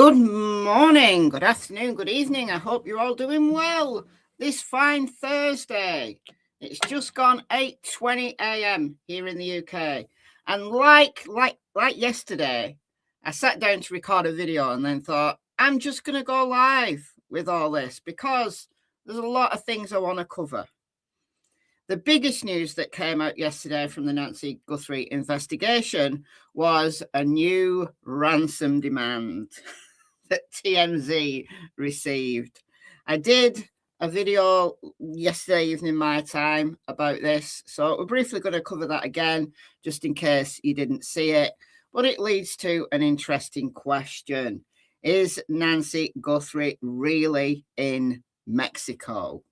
Good morning, good afternoon, good evening. I hope you're all doing well this fine Thursday. It's just gone 8:20 a.m. here in the UK. And like yesterday, I sat down to record a video and then thought, I'm just going to go live with all this because there's a lot of things I want to cover. The biggest news that came out yesterday from the Nancy Guthrie investigation was a new ransom demand that TMZ received. I did a video yesterday evening my time about this, so we're briefly going to cover that again, just in case you didn't see it. But it leads to an interesting question. Is Nancy Guthrie really in Mexico?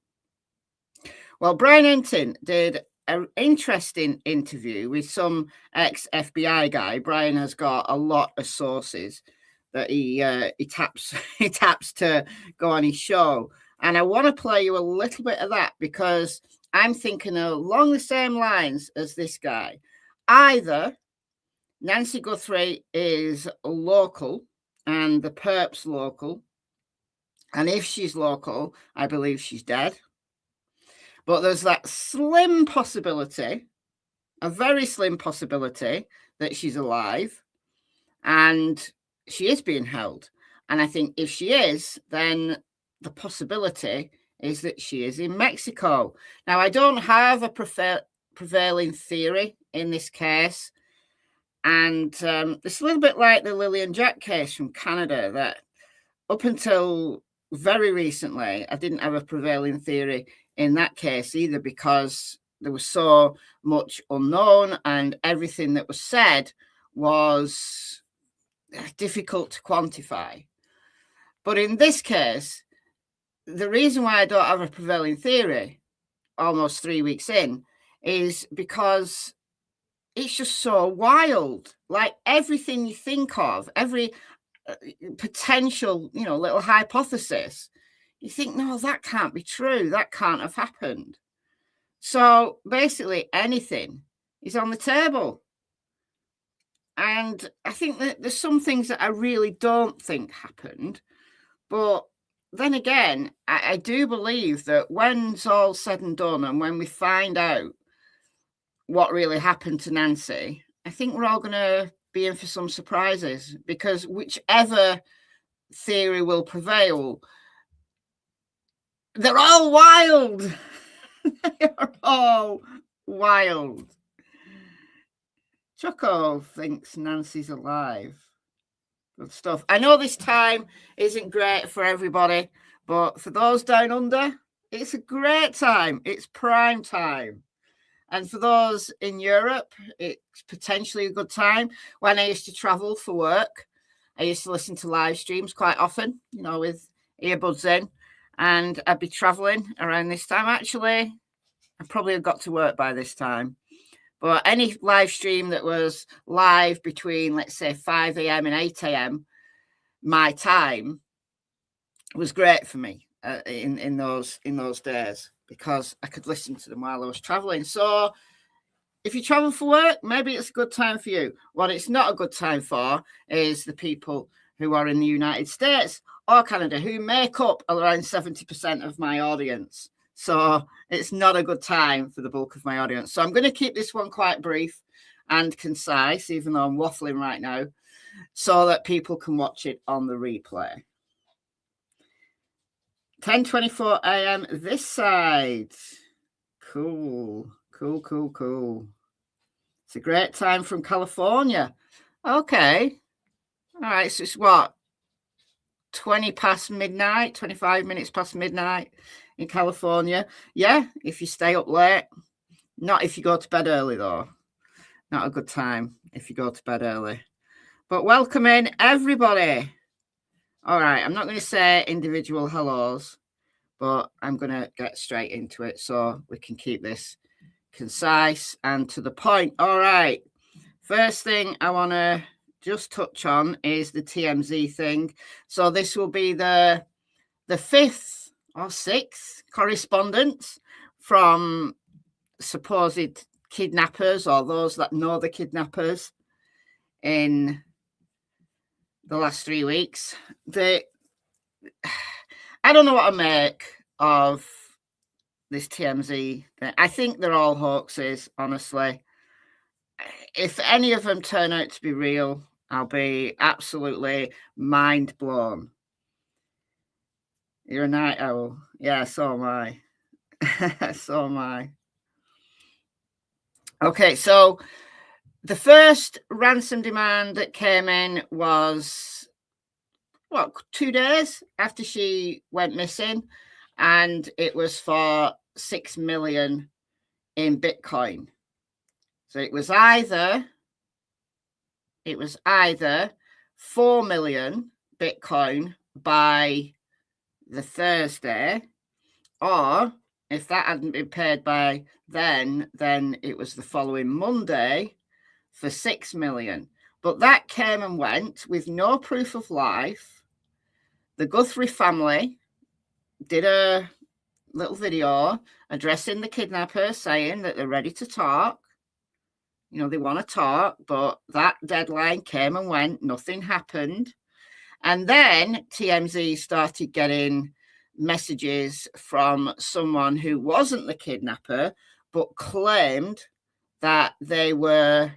Well, Brian Entin did an interesting interview with some ex-FBI guy. Brian has got a lot of sources that he taps to go on his show. And I want to play you a little bit of that because I'm thinking along the same lines as this guy. Either Nancy Guthrie is local and the perp's local. And if she's local, I believe she's dead. But there's that slim possibility, a very slim possibility, that she's alive and she is being held. And I think if she is, then the possibility is that she is in Mexico. Now, I don't have a prevailing theory in this case. And it's a little bit like the Lillian Jack case from Canada, that up until very recently, I didn't have a prevailing theory in that case either, because there was so much unknown and everything that was said was difficult to quantify. But in this case, the reason why I don't have a prevailing theory almost 3 weeks in is because it's just so wild. Like everything you think of, every potential, little hypothesis, you think, no, that can't be true. That can't have happened. So basically anything is on the table. And I think that there's some things that I really don't think happened. But then again, I do believe that when it's all said and done and when we find out what really happened to Nancy, I think we're all going to be in for some surprises, because whichever theory will prevail, they're all wild. They're all wild. Choco thinks Nancy's alive. Good stuff. I know this time isn't great for everybody, but for those down under, it's a great time. It's prime time. And for those in Europe, it's potentially a good time. When I used to travel for work, I used to listen to live streams quite often, with earbuds in. And I'd be traveling around this time. Actually, I probably have got to work by this time. But any live stream that was live between, let's say, 5 a.m. and 8 a.m. my time was great for me in those days, because I could listen to them while I was traveling. So if you travel for work, maybe it's a good time for you. What it's not a good time for is the people who are in the United States or Canada, who make up around 70% of my audience. So it's not a good time for the bulk of my audience. So I'm going to keep this one quite brief and concise, even though I'm waffling right now, so that people can watch it on the replay. 10:24 a.m. this side. Cool. It's a great time from California. Okay. All right. So it's what? 20 past midnight, 25 minutes past midnight in California. Yeah, if you stay up late. Not if you go to bed early, though. Not a good time if you go to bed early. But welcome in, everybody. All right, I'm not going to say individual hellos, but I'm going to get straight into it so we can keep this concise and to the point. All right, first thing I want to just touch on is the TMZ thing. So this will be the fifth or sixth correspondence from supposed kidnappers, or those that know the kidnappers, in the last 3 weeks. I don't know what to make of this TMZ thing. I think they're all hoaxes, honestly. If any of them turn out to be real, I'll be absolutely mind blown. You're a night owl. Yeah, so am I. So am I. Okay, so the first ransom demand that came in was, what, 2 days after she went missing, and it was for 6 million in Bitcoin. So it was either 4 million Bitcoin by the Thursday, or if that hadn't been paid by then it was the following Monday for 6 million. But that came and went with no proof of life. The Guthrie family did a little video addressing the kidnapper, saying that they're ready to talk. You know, they want to talk, but that deadline came and went. Nothing happened. And then TMZ started getting messages from someone who wasn't the kidnapper, but claimed that they were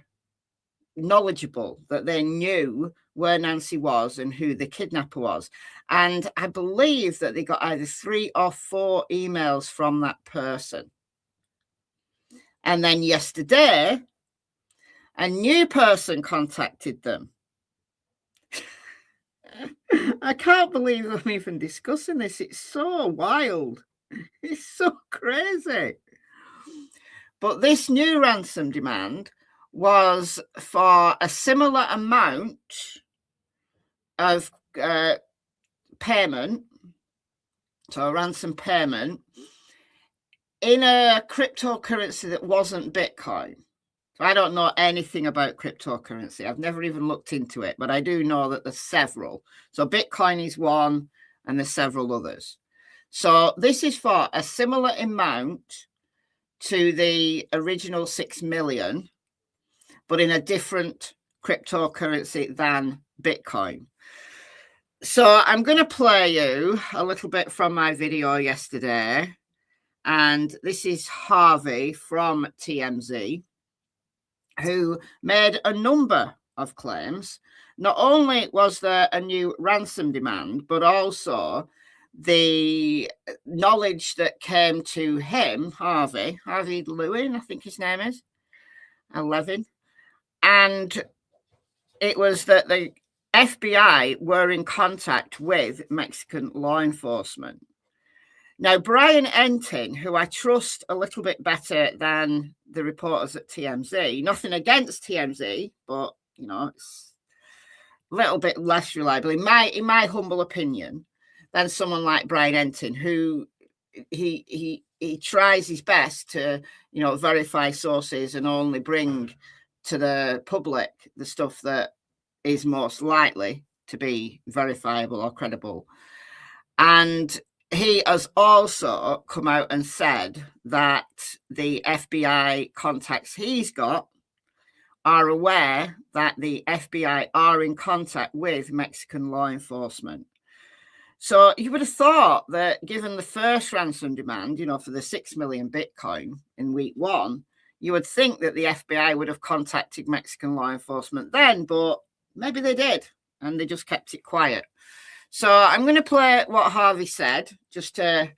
knowledgeable, that they knew where Nancy was and who the kidnapper was. And I believe that they got either 3 or 4 emails from that person. And then yesterday, a new person contacted them. I can't believe I'm even discussing this. It's so wild. It's so crazy. But this new ransom demand was for a similar amount of payment, so a ransom payment, in a cryptocurrency that wasn't Bitcoin. So I don't know anything about cryptocurrency. I've never even looked into it, but I do know that there's several. So Bitcoin is one, and there's several others. So this is for a similar amount to the original 6 million, but in a different cryptocurrency than Bitcoin. So I'm going to play you a little bit from my video yesterday. And this is Harvey from TMZ, who made a number of claims. Not only was there a new ransom demand, but also the knowledge that came to him, Harvey Lewin, I think his name is, 11. And it was that the FBI were in contact with Mexican law enforcement. Now, Brian Entin, who I trust a little bit better than the reporters at TMZ, nothing against TMZ, but, you know, it's a little bit less reliable, in my humble opinion, than someone like Brian Entin, who he tries his best to, you know, verify sources and only bring to the public the stuff that is most likely to be verifiable or credible. And he has also come out and said that the FBI contacts he's got are aware that the FBI are in contact with Mexican law enforcement. So you would have thought that given the first ransom demand, you know, for the 6 million Bitcoin in week 1, you would think that the FBI would have contacted Mexican law enforcement then, but maybe they did, and they just kept it quiet. So I'm going to play what Harvey said, just to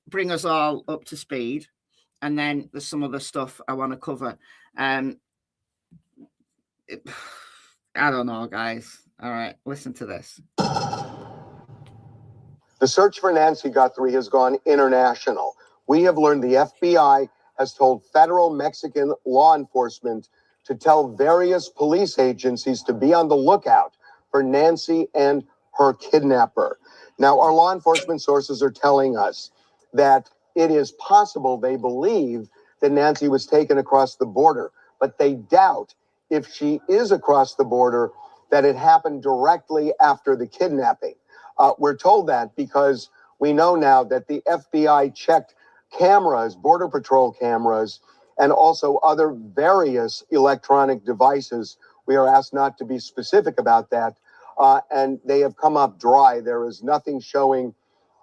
bring us all up to speed. And then there's some other stuff I want to cover. I don't know, guys. All right, listen to this. The search for Nancy Guthrie has gone international. We have learned the FBI has told federal Mexican law enforcement to tell various police agencies to be on the lookout for Nancy and her kidnapper. Now, our law enforcement sources are telling us that it is possible they believe that Nancy was taken across the border, but they doubt if she is across the border, that it happened directly after the kidnapping. We're told that because we know now that the FBI checked cameras, Border Patrol cameras, and also other various electronic devices. We are asked not to be specific about that, and they have come up dry. There is nothing showing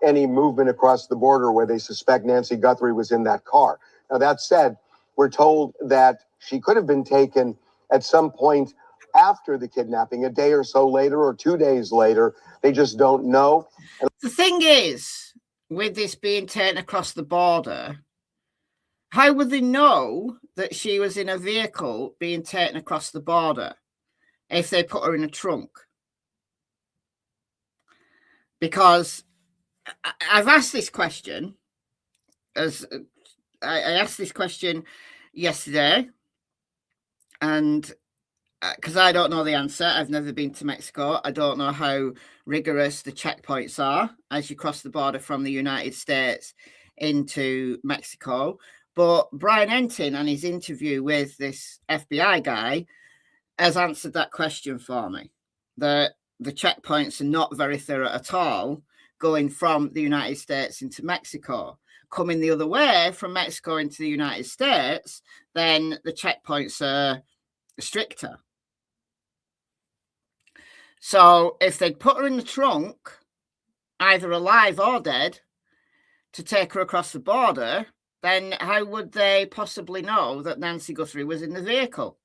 any movement across the border where they suspect Nancy Guthrie was in that car. Now, that said, we're told that she could have been taken at some point after the kidnapping, a day or so later or 2 days later. They just don't know. The thing is, with this being taken across the border, how would they know that she was in a vehicle being taken across the border if they put her in a trunk? Because I've asked this question, as I asked this question yesterday, and because I don't know the answer, I've never been to Mexico. I don't know how rigorous the checkpoints are as you cross the border from the United States into Mexico. But Brian Entin, on his interview with this FBI guy, has answered that question for me. The checkpoints are not very thorough at all going from the United States into Mexico. Coming the other way from Mexico into the United States, then the checkpoints are stricter. So if they'd put her in the trunk, either alive or dead, to take her across the border, then how would they possibly know that Nancy Guthrie was in the vehicle?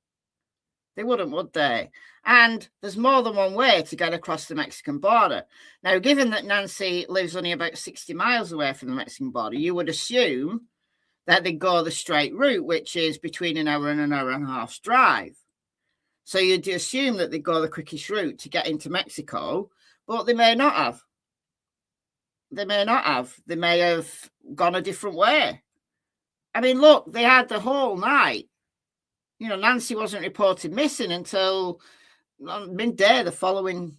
They wouldn't, would they? And there's more than one way to get across the Mexican border. Now, given that Nancy lives only about 60 miles away from the Mexican border, you would assume that they go the straight route, which is between an hour and a half's drive. So you'd assume that they go the quickest route to get into Mexico, but they may not have. They may not have. They may have gone a different way. I mean, look, they had the whole night. You know, Nancy wasn't reported missing until midday the following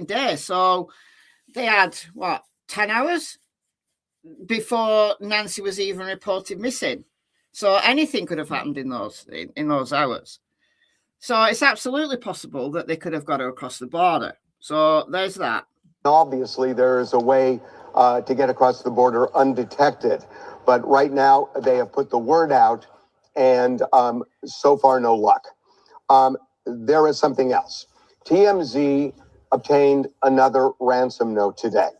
day. So they had, 10 hours before Nancy was even reported missing. So anything could have happened in those hours. So it's absolutely possible that they could have got her across the border. So there's that. Obviously, there is a way to get across the border undetected. But right now, they have put the word out, and so far, no luck. There is something else. TMZ obtained another ransom note today.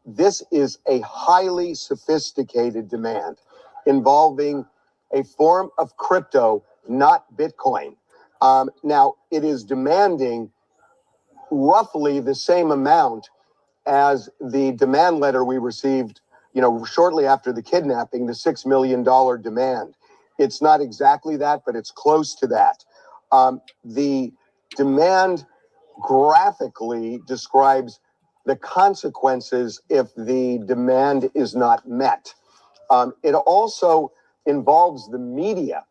This is a highly sophisticated demand involving a form of crypto, not Bitcoin. Now, it is demanding roughly the same amount as the demand letter we received, shortly after the kidnapping, the $6 million demand. It's not exactly that, but it's close to that. The demand graphically describes the consequences if the demand is not met. It also involves the media,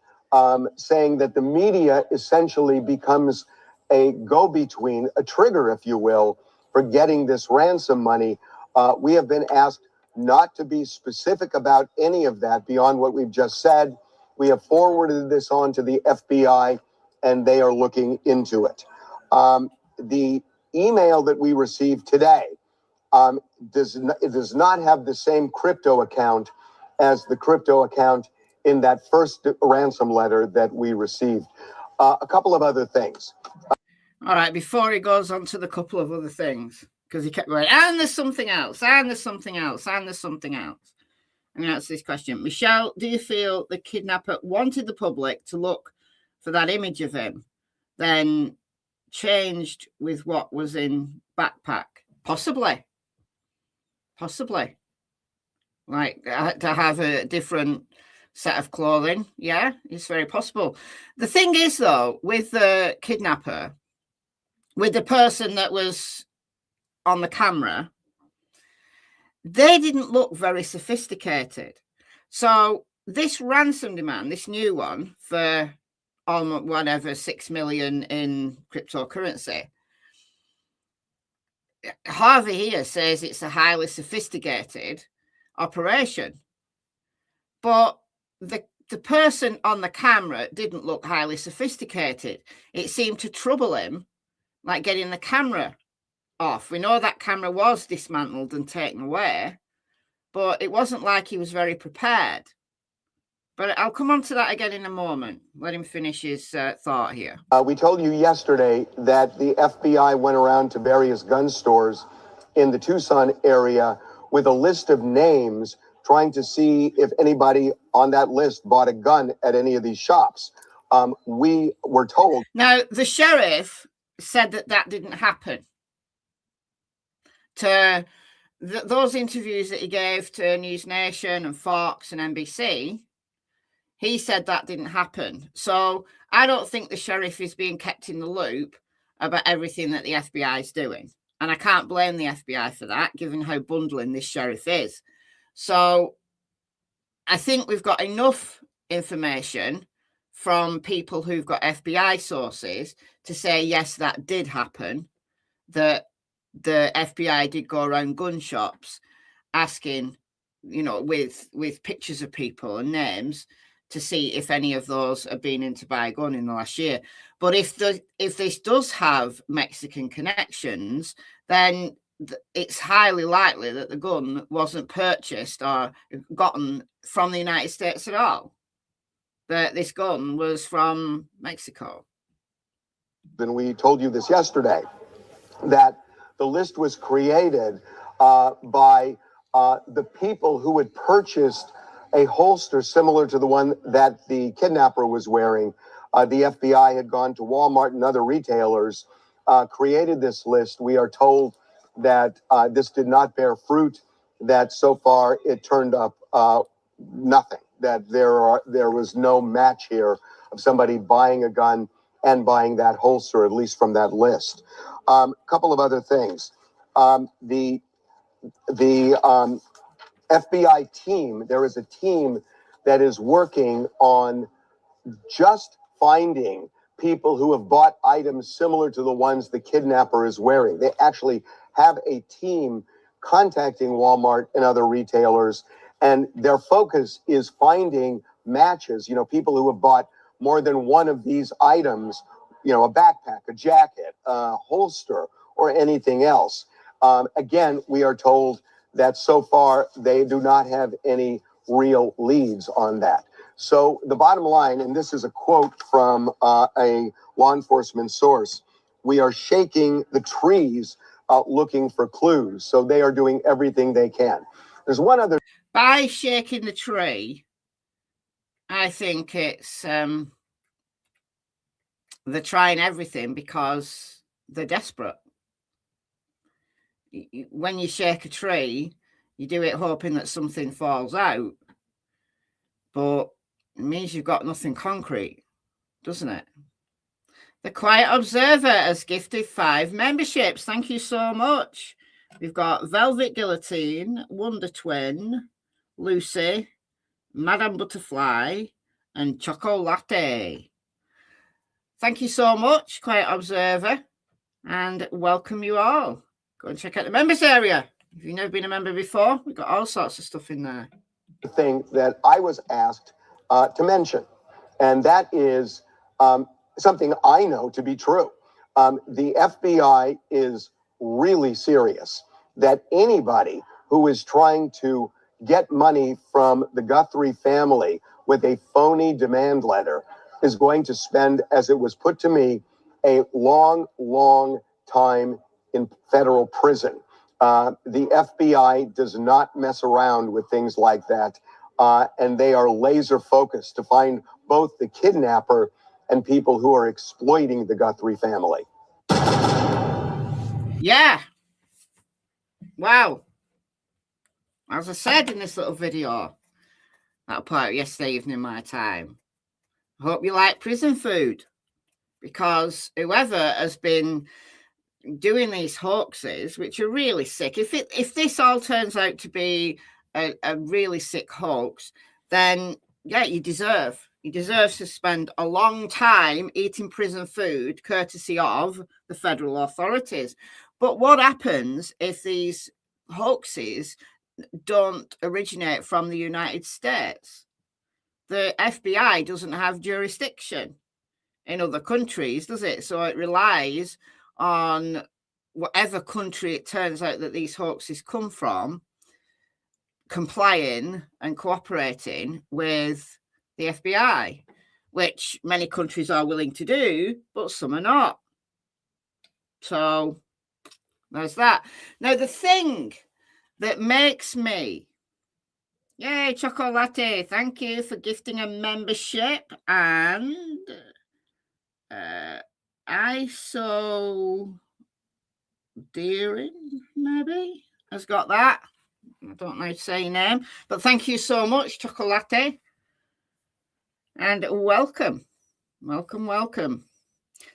saying that the media essentially becomes a go-between, a trigger, if you will, for getting this ransom money. We have been asked not to be specific about any of that beyond what we've just said. We have forwarded this on to the FBI, and they are looking into it. The email that we received today does not have the same crypto account as the crypto account in that first ransom letter that we received. A couple of other things. All right, before he goes on to the couple of other things, because he kept going, and there's something else, and there's something else, and there's something else. I'm going to answer this question. Michelle, do you feel the kidnapper wanted the public to look for that image of him, then changed with what was in backpack? Possibly. Like to have a different set of clothing. Yeah, it's very possible. The thing is, though, with the kidnapper, with the person that was on the camera, they didn't look very sophisticated. So this ransom demand, this new one for almost whatever, 6 million in cryptocurrency, Harvey here says it's a highly sophisticated operation. But the person on the camera didn't look highly sophisticated. It seemed to trouble him, like getting the camera off. We know that camera was dismantled and taken away, but it wasn't like he was very prepared. But I'll come on to that again in a moment. Let him finish his thought here. We told you yesterday that the FBI went around to various gun stores in the Tucson area with a list of names, trying to see if anybody on that list bought a gun at any of these shops. We were told. Now, the sheriff said that that didn't happen. To those interviews that he gave to News Nation and Fox and NBC, he said that didn't happen. So I don't think the sheriff is being kept in the loop about everything that the FBI is doing. And I can't blame the FBI for that, given how bundling this sheriff is. So I think we've got enough information from people who've got FBI sources to say, yes, that did happen, that the FBI did go around gun shops asking, you know, with pictures of people and names to see if any of those have been in to buy a gun in the last year. But if this does have Mexican connections, then it's highly likely that the gun wasn't purchased or gotten from the United States at all. That this gun was from Mexico. And we told you this yesterday, that the list was created by the people who had purchased a holster similar to the one that the kidnapper was wearing. The FBI had gone to Walmart and other retailers, created this list. We are told that this did not bear fruit, that so far it turned up nothing, that there was no match here of somebody buying a gun and buying that holster, at least from that list. A couple of other things. The FBI team, there is a team that is working on just finding people who have bought items similar to the ones the kidnapper is wearing. They actually have a team contacting Walmart and other retailers, and their focus is finding matches, you know, people who have bought more than one of these items, you know, a backpack, a jacket, a holster, or anything else. Again, we are told that so far they do not have any real leads on that. So the bottom line, and this is a quote from a law enforcement source, we are shaking the trees looking for clues. So they are doing everything they can. There's one other. By shaking the tree, I think it's they're trying everything because they're desperate. When you shake a tree, you do it hoping that something falls out, but it means you've got nothing concrete, doesn't it? The Quiet Observer has gifted 5 memberships. Thank you so much. We've got Velvet Guillotine, Wonder Twin, Lucy, Madame Butterfly, and Choco Latte. Thank you so much, Quiet Observer, and welcome you all. Go and check out the members area. If you've never been a member before, we've got all sorts of stuff in there. The thing that I was asked to mention, and that is something I know to be true. The FBI is really serious that anybody who is trying to get money from the Guthrie family with a phony demand letter is going to spend, as it was put to me, a long, long time in federal prison. The FBI does not mess around with things like that, and they are laser focused to find both the kidnapper and people who are exploiting the Guthrie family. Yeah. Wow. As I said in this little video that I put out yesterday evening my time, I hope you like prison food, because whoever has been doing these hoaxes, which are really sick, if this all turns out to be a really sick hoax, then yeah, you deserve to spend a long time eating prison food courtesy of the federal authorities. But what happens if these hoaxes don't originate from the United States? The FBI doesn't have jurisdiction in other countries, does it? So it relies on whatever country it turns out that these hoaxes come from, complying and cooperating with the FBI, which many countries are willing to do, but some are not. So there's that. Now, the thing that makes me, yay, Chocolate, thank you for gifting a membership, and ISO Deering, maybe, has got that. I don't know how to say your name, but thank you so much, Chocolate. And welcome. Welcome, welcome.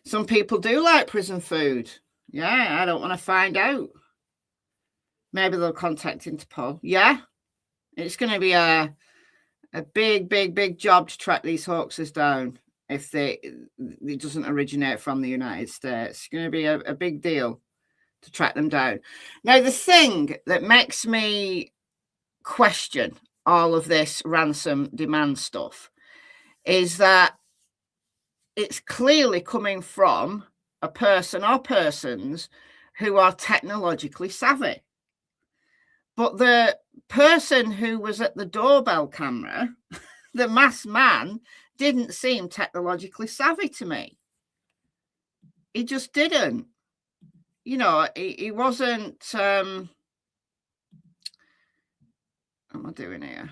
Some people do like prison food. Yeah, I don't want to find out. Maybe they'll contact Interpol. Yeah, it's going to be a big job to track these hoaxes down if it doesn't originate from the United States. It's going to be a big deal to track them down. Now, the thing that makes me question all of this ransom demand stuff is that it's clearly coming from a person or persons who are technologically savvy. But the person who was at the doorbell camera, the masked man, didn't seem technologically savvy to me. He just didn't. You know, he wasn't... what am I doing here?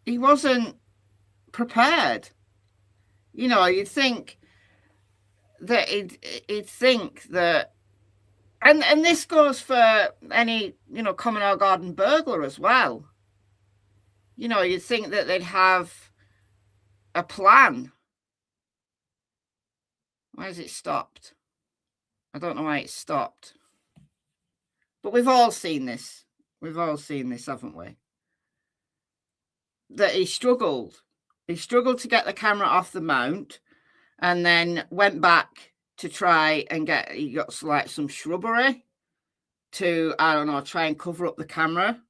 He wasn't prepared. You know, you'd think that he'd think that, and this goes for any, you know, common or garden burglar as well. You know, you'd think that they'd have a plan. Why has it stopped? I don't know why it stopped. But we've all seen this. We've all seen this, haven't we? That he struggled. He struggled to get the camera off the mount, and then went back to try and he got like some shrubbery to, I don't know, try and cover up the camera.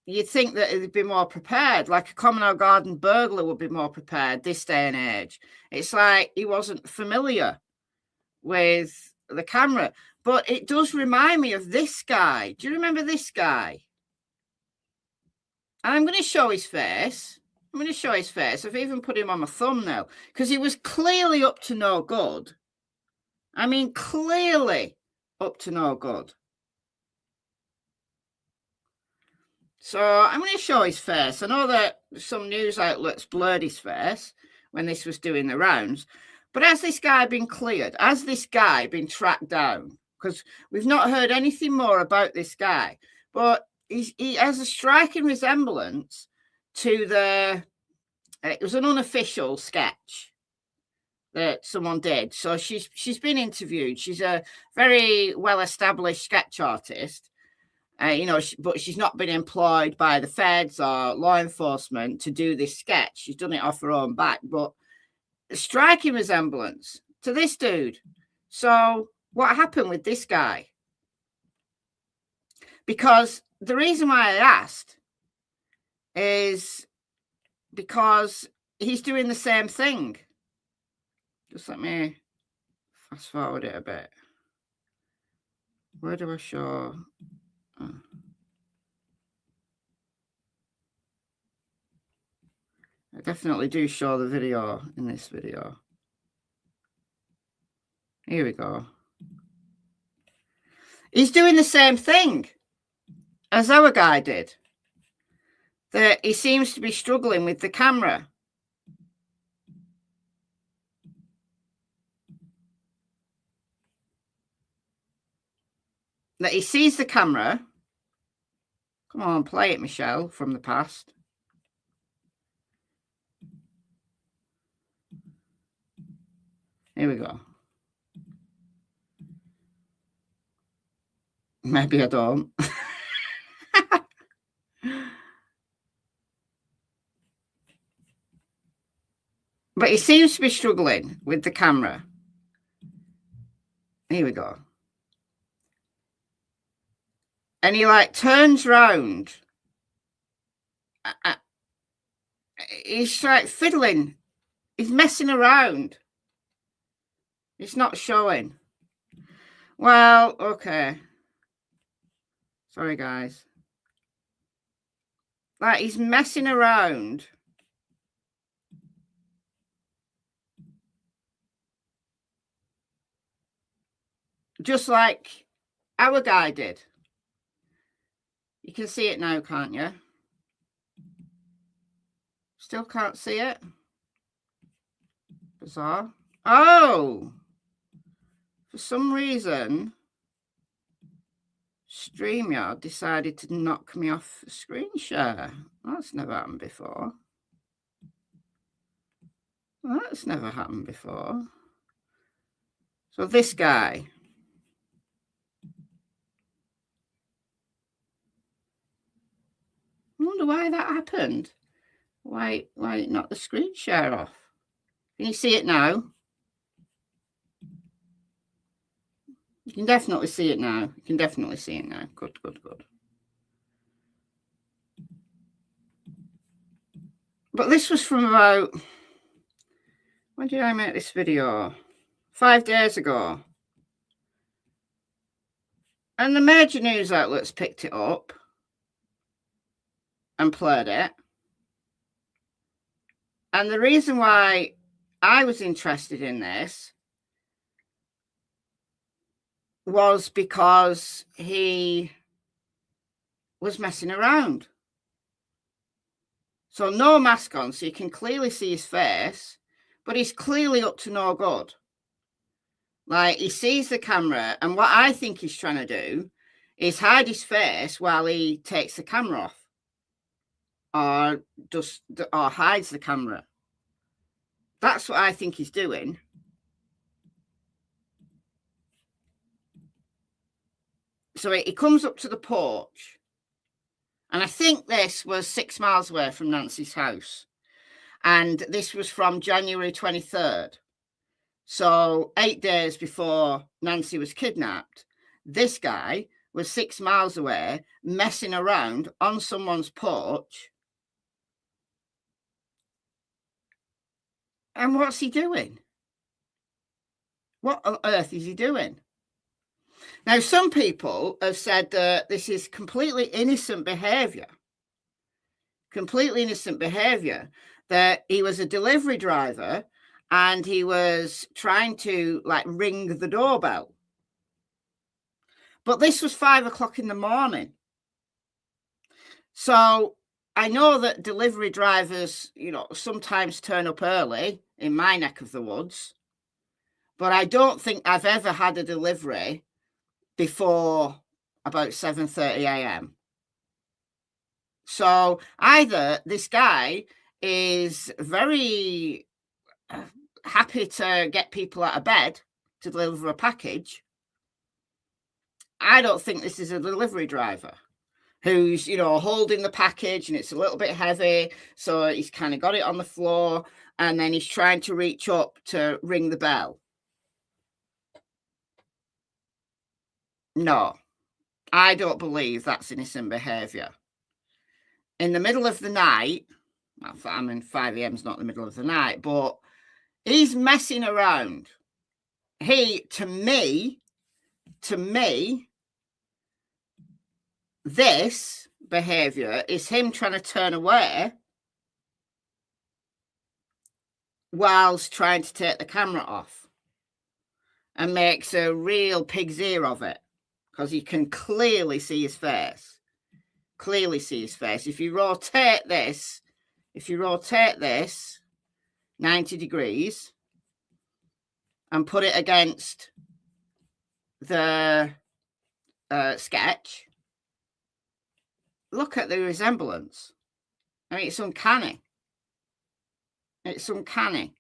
You'd think that he'd be more prepared, like a common or garden burglar would be more prepared this day and age. It's like he wasn't familiar with the camera. But it does remind me of this guy. Do you remember this guy? And I'm going to show his face. I'm going to show his face. I've even put him on my thumbnail because he was clearly up to no good. I mean, clearly up to no good. So I'm going to show his face. I know that some news outlets blurred his face when this was doing the rounds. But has this guy been cleared? Has this guy been tracked down? Because we've not heard anything more about this guy. But he has a striking resemblance to it was an unofficial sketch that someone did. So she's been interviewed. She's a very well-established sketch artist. You know, but she's not been employed by the feds or law enforcement to do this sketch. She's done it off her own back. But a striking resemblance to this dude. So what happened with this guy? Because the reason why I asked is because he's doing the same thing. Just let me fast forward it a bit. Where do I show? I definitely do show the video in this video. Here we go. He's doing the same thing as our guy did. That he seems to be struggling with the camera. That he sees the camera. Come on, play it, Michelle, from the past. Here we go. Maybe I don't. But he seems to be struggling with the camera. Here we go. And he like turns round. He's like fiddling. He's messing around. It's not showing. Well, okay. Sorry, guys. Like, he's messing around. Just like our guy did. You can see it now, can't you? Still can't see it. Bizarre. Oh! For some reason, StreamYard decided to knock me off the screen share. That's never happened before. That's never happened before. So this guy. I wonder why that happened. Why it knocked the screen share off? Can you see it now? You can definitely see it now. You can definitely see it now. Good, good, good. But this was from about... When did I make this video? 5 days ago. And the major news outlets picked it up and played it. And the reason why I was interested in this was because he was messing around. So no mask on, so you can clearly see his face, but he's clearly up to no good. Like, he sees the camera, and what I think he's trying to do is hide his face while he takes the camera off, or hides the camera. That's what I think he's doing. So he comes up to the porch, and I think this was 6 miles away from Nancy's house, and this was from January 23rd. So 8 days before Nancy was kidnapped, this guy was 6 miles away messing around on someone's porch. And what's he doing? What on earth is he doing? Now, some people have said that this is completely innocent behavior. Completely innocent behavior. That he was a delivery driver and he was trying to, like, ring the doorbell. But this was 5 o'clock in the morning. So I know that delivery drivers, you know, sometimes turn up early in my neck of the woods. But I don't think I've ever had a delivery before about 7:30 a.m. So either this guy is very happy to get people out of bed to deliver a package. I don't think this is a delivery driver who's, you know, holding the package and it's a little bit heavy. So he's kind of got it on the floor and then he's trying to reach up to ring the bell. No, I don't believe that's innocent behavior. In the middle of the night, well, I mean, 5 a.m. is not the middle of the night, but he's messing around. To me, this behavior is him trying to turn away whilst trying to take the camera off, and makes a real pig's ear of it because you can clearly see his face. Clearly see his face. If you rotate this 90 degrees and put it against the sketch, look at the resemblance. I mean, it's uncanny. It's uncanny.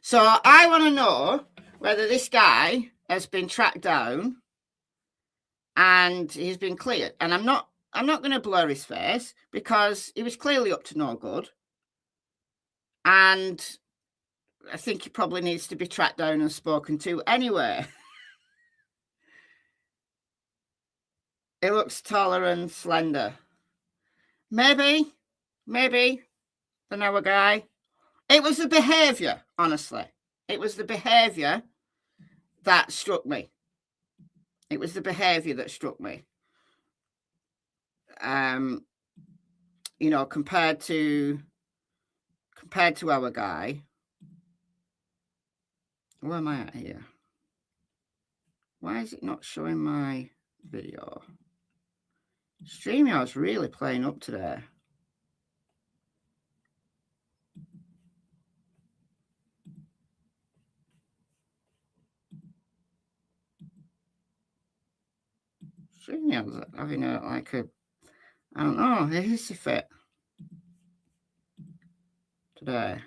So I want to know whether this guy has been tracked down and he's been cleared. And I'm not going to blur his face because he was clearly up to no good. And I think he probably needs to be tracked down and spoken to anyway. He looks taller and slender. Maybe than our guy. It was the behavior, honestly. It was the behavior that struck me. you know, compared to our guy. Where am I at here? Why is it not showing my video? StreamYard's really playing up today. StreamYard's having I don't know, a hissy fit today.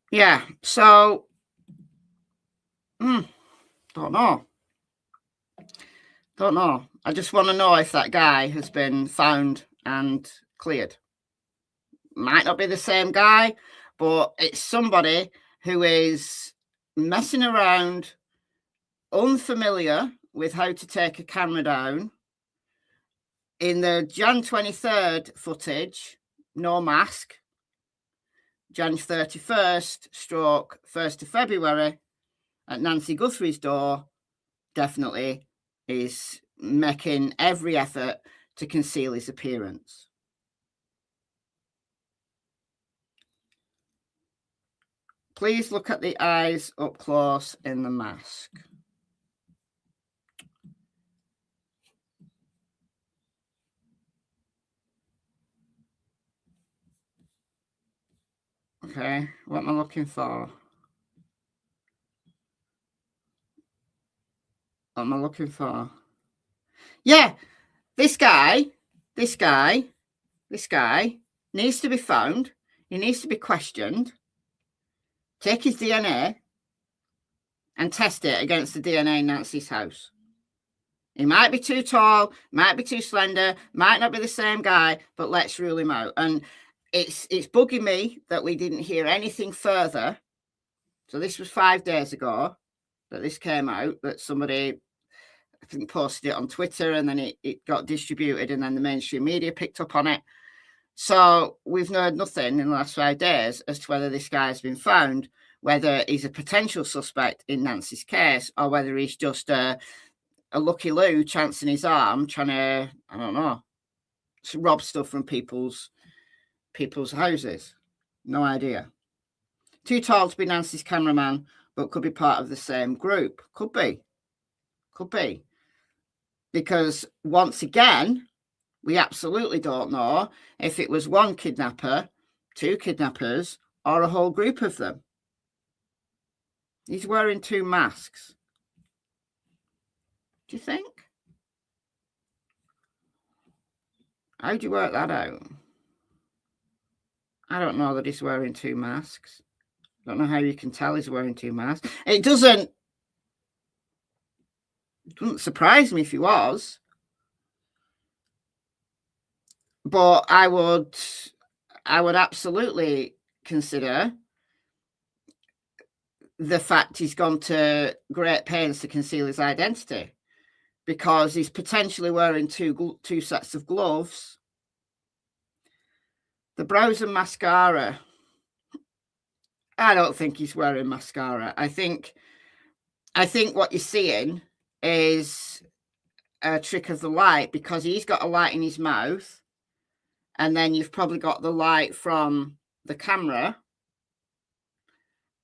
Yeah, so don't know. I just want to know if that guy has been found and cleared. Might not be the same guy, but it's somebody who is messing around, unfamiliar with how to take a camera down. In the Jan 23rd footage, no mask. Jan 31st stroke 1st of February at Nancy Guthrie's door, definitely is making every effort to conceal his appearance. Please look at the eyes up close in the mask. Okay, what am I looking for? What am I looking for? Yeah, this guy needs to be found. He needs to be questioned. Take his DNA and test it against the DNA in Nancy's house. He might be too tall, might be too slender, might not be the same guy, but let's rule him out. And it's bugging me that we didn't hear anything further. So this was 5 days ago that this came out, that somebody, I think, posted it on Twitter, and then it got distributed, and then the mainstream media picked up on it. So we've heard nothing in the last 5 days as to whether this guy has been found, whether he's a potential suspect in Nancy's case, or whether he's just a Lucky Lou chancing his arm, trying to, I don't know, rob stuff from people's houses. No idea. Too tall to be Nancy's cameraman, but could be part of the same group. Could be. Because once again, we absolutely don't know if it was one kidnapper, two kidnappers, or a whole group of them. He's wearing 2 masks. Do you think? How do you work that out? I don't know that he's wearing 2 masks. I don't know how you can tell he's wearing 2 masks. It doesn't surprise me if he was. But I would absolutely consider the fact he's gone to great pains to conceal his identity, because he's potentially wearing two sets of gloves. The brows and mascara. I don't think he's wearing mascara. I think what you're seeing is a trick of the light, because he's got a light in his mouth, and then you've probably got the light from the camera,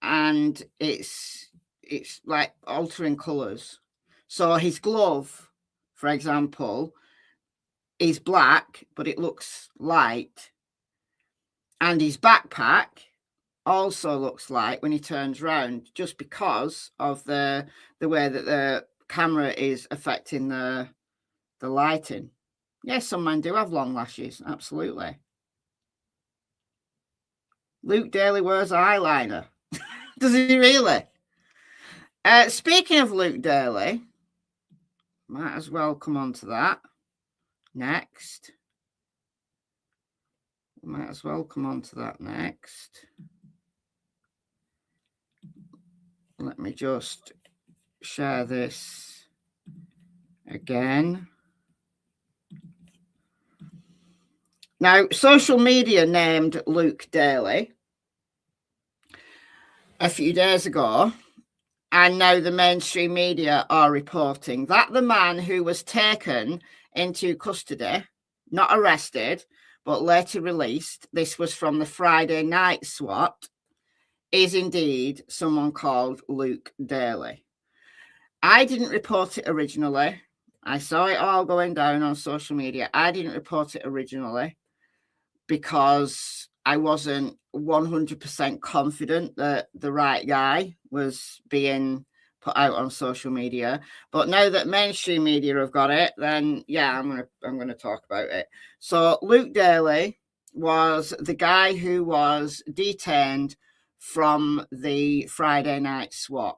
and it's like altering colors. So his glove, for example, is black, but it looks light. And his backpack also looks light when he turns around, just because of the way that the camera is affecting the lighting. Yes, some men do have long lashes, absolutely. Luke Daly wears eyeliner. Does he really? Speaking of Luke Daly, might as well come on to that next. Let me just share this again. Now, social media named Luke Daly a few days ago, and now the mainstream media are reporting that the man who was taken into custody, not arrested, but later released, this was from the Friday night SWAT, is indeed someone called Luke Daly. I didn't report it originally. I saw it all going down on social media. I didn't report it originally because I wasn't 100% confident that the right guy was being put out on social media. But now that mainstream media have got it, then yeah, I'm gonna talk about it. So Luke Daly was the guy who was detained from the Friday night SWAT.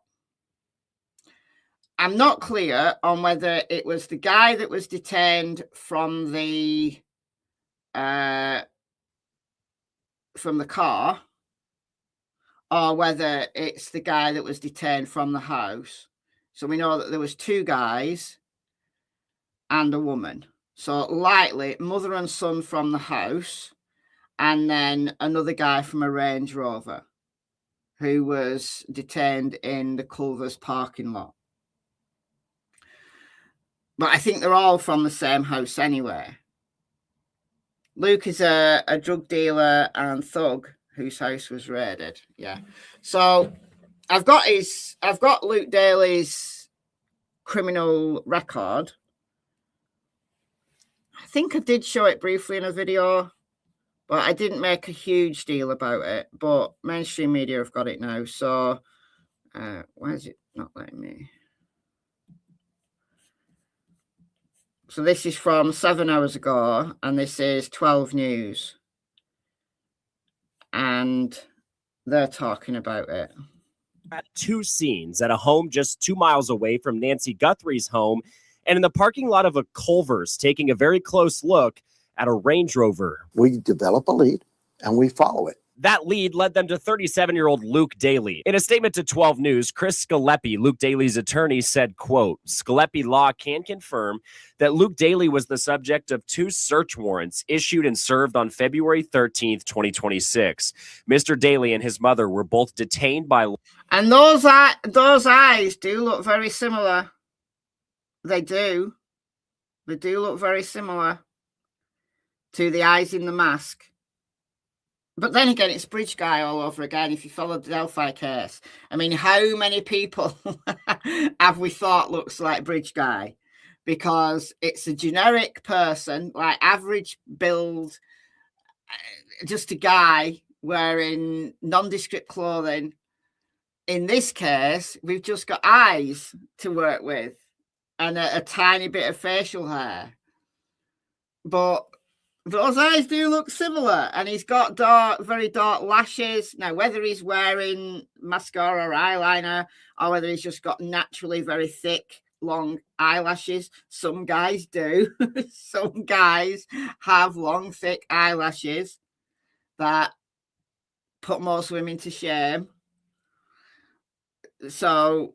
I'm not clear on whether it was the guy that was detained from the car, or whether it's the guy that was detained from the house. So we know that there was two guys and a woman. So likely mother and son from the house, and then another guy from a Range Rover who was detained in the Culver's parking lot. But I think they're all from the same house anyway. Luke is a drug dealer and thug whose house was raided. Yeah. So I've got Luke Daly's criminal record. I think I did show it briefly in a video, but I didn't make a huge deal about it. But mainstream media have got it now. So why is it not letting me? So this is from 7 hours ago, and this is 12 News. And they're talking about it. At two scenes at a home just 2 miles away from Nancy Guthrie's home, and in the parking lot of a Culver's, taking a very close look at a Range Rover. We develop a lead, and we follow it. That lead led them to 37-year-old Luke Daly. In a statement to 12 News, Chris Scalepi, Luke Daly's attorney, said, quote, Scalepi Law can confirm that Luke Daly was the subject of two search warrants issued and served on February 13th, 2026. Mr. Daly and his mother were both detained by... And those eyes do look very similar. They do. They do look very similar to the eyes in the mask. But then again, it's Bridge Guy all over again. If you follow the Delphi case, I mean, how many people have we thought looks like Bridge Guy? Because it's a generic person, like average build, just a guy wearing nondescript clothing. In this case, we've just got eyes to work with and a tiny bit of facial hair. But those eyes do look similar, and he's got very dark lashes. Now, whether he's wearing mascara or eyeliner, or whether he's just got naturally very thick, long eyelashes, some guys do. Some guys have long, thick eyelashes that put most women to shame. So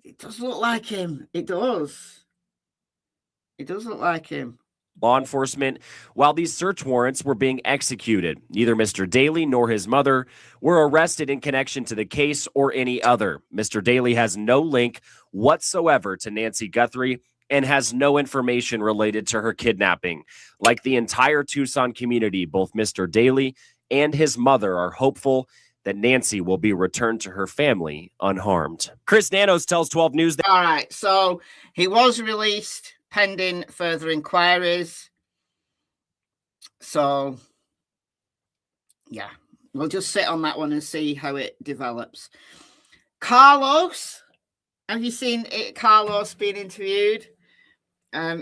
it does look like him. It does. It does look like him. Law enforcement, while these search warrants were being executed, neither Mr. Daly nor his mother were arrested in connection to the case or any other. Mr. Daly has no link whatsoever to Nancy Guthrie and has no information related to her kidnapping. Like the entire Tucson community, both Mr. Daly and his mother are hopeful that Nancy will be returned to her family unharmed. Chris Nanos tells 12 News that... All right, so he was released pending further inquiries. So, yeah, we'll just sit on that one and see how it develops. Carlos, have you seen it? Carlos being interviewed?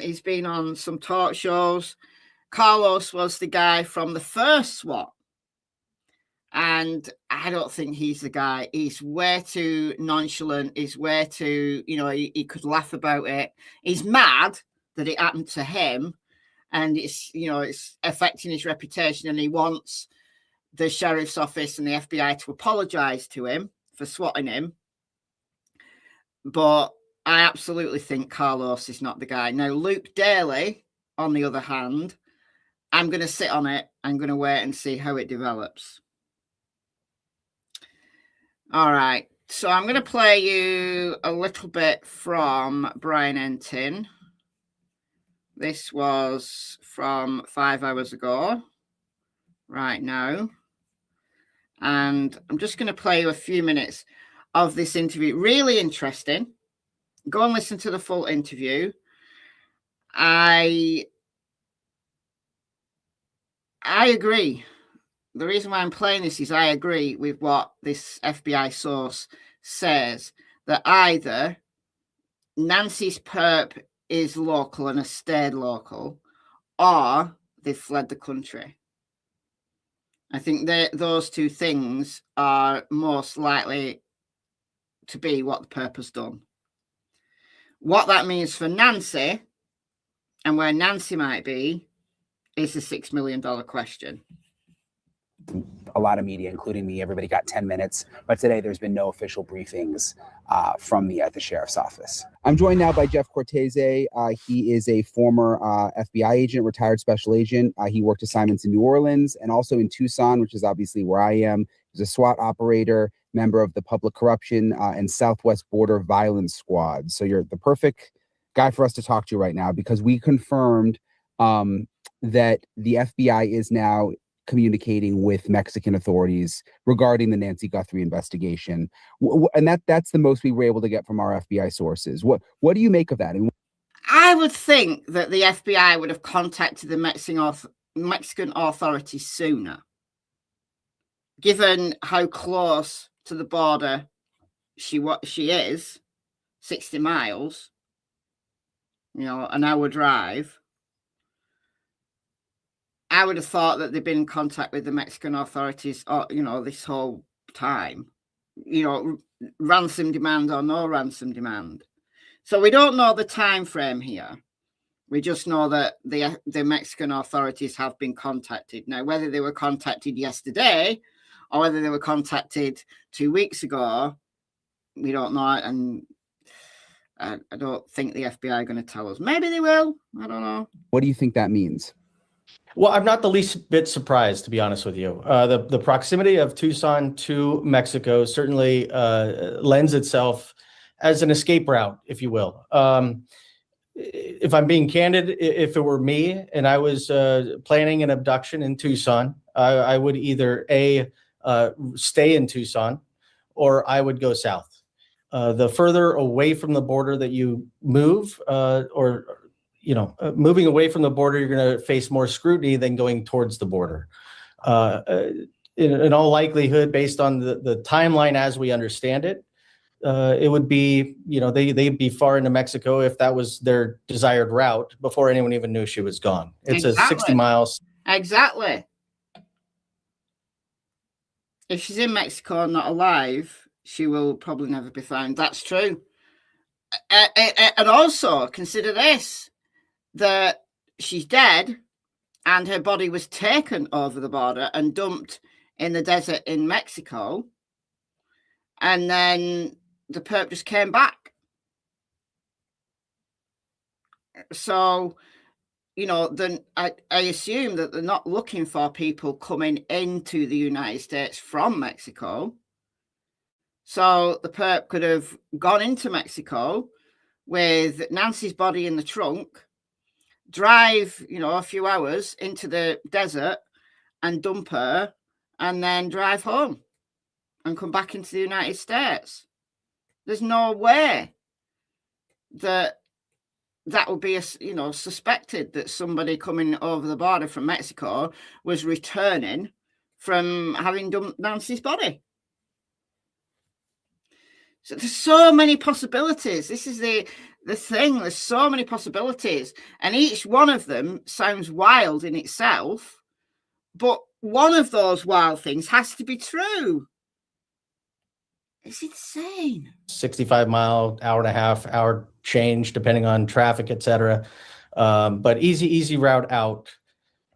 He's been on some talk shows. Carlos was the guy from the first SWAT. And I don't think he's the guy. He's way too nonchalant. He's way too, he could laugh about it. He's mad that it happened to him. And it's affecting his reputation. And he wants the sheriff's office and the FBI to apologize to him for swatting him. But I absolutely think Carlos is not the guy. Now, Luke Daly, on the other hand, I'm going to sit on it. I'm going to wait and see how it develops. All right, so I'm going to play you a little bit from Brian Entin. This was from 5 hours ago, right now. And I'm just going to play you a few minutes of this interview. Really interesting. Go and listen to the full interview. I agree. The reason why I'm playing this is I agree with what this FBI source says, that either Nancy's perp is local and has stayed local, or they've fled the country. I think that those two things are most likely to be what the perp has done. What that means for Nancy and where Nancy might be is the $6 million question. A lot of media, including me, everybody got 10 minutes. But today there's been no official briefings from me at the sheriff's office. I'm joined now by Jeff Cortese. He is a former FBI agent, retired special agent. He worked assignments in New Orleans and also in Tucson, which is obviously where I am. He's a SWAT operator, member of the Public Corruption and Southwest Border Violence Squad. So you're the perfect guy for us to talk to right now, because we confirmed that the FBI is now communicating with Mexican authorities regarding the Nancy Guthrie investigation. And that's the most we were able to get from our FBI sources. What do you make of that? I would think that the FBI would have contacted the Mexican authorities sooner, given how close to the border she is, 60 miles, an hour drive. I would have thought that they'd been in contact with the Mexican authorities, this whole time, ransom demand or no ransom demand. So we don't know the time frame here. We just know that the Mexican authorities have been contacted. Now, whether they were contacted yesterday or whether they were contacted 2 weeks ago, we don't know. And I don't think the FBI are going to tell us. Maybe they will. I don't know. What do you think that means? Well, I'm not the least bit surprised, to be honest with you. The proximity of Tucson to Mexico certainly lends itself as an escape route, if you will. If I'm being candid, if it were me and I was planning an abduction in Tucson, I would either stay in Tucson or I would go south. The further away from the border that you move, moving away from the border, you're going to face more scrutiny than going towards the border. In all likelihood, based on the timeline as we understand it, it would be, they'd be far into Mexico if that was their desired route before anyone even knew she was gone. It's exactly. A 60 miles. Exactly. If she's in Mexico and not alive, she will probably never be found. That's true. And also consider this, that she's dead and her body was taken over the border and dumped in the desert in Mexico. And then the perp just came back. So, then I assume that they're not looking for people coming into the United States from Mexico. So the perp could have gone into Mexico with Nancy's body in the trunk, drive, a few hours into the desert and dump her, and then drive home and come back into the United States. There's no way that would be, suspected that somebody coming over the border from Mexico was returning from having dumped Nancy's body. So there's so many possibilities. This is the thing. There's so many possibilities. And each one of them sounds wild in itself. But one of those wild things has to be true. It's insane. 65 mile, hour and a half, hour change, depending on traffic, etc. But easy route out.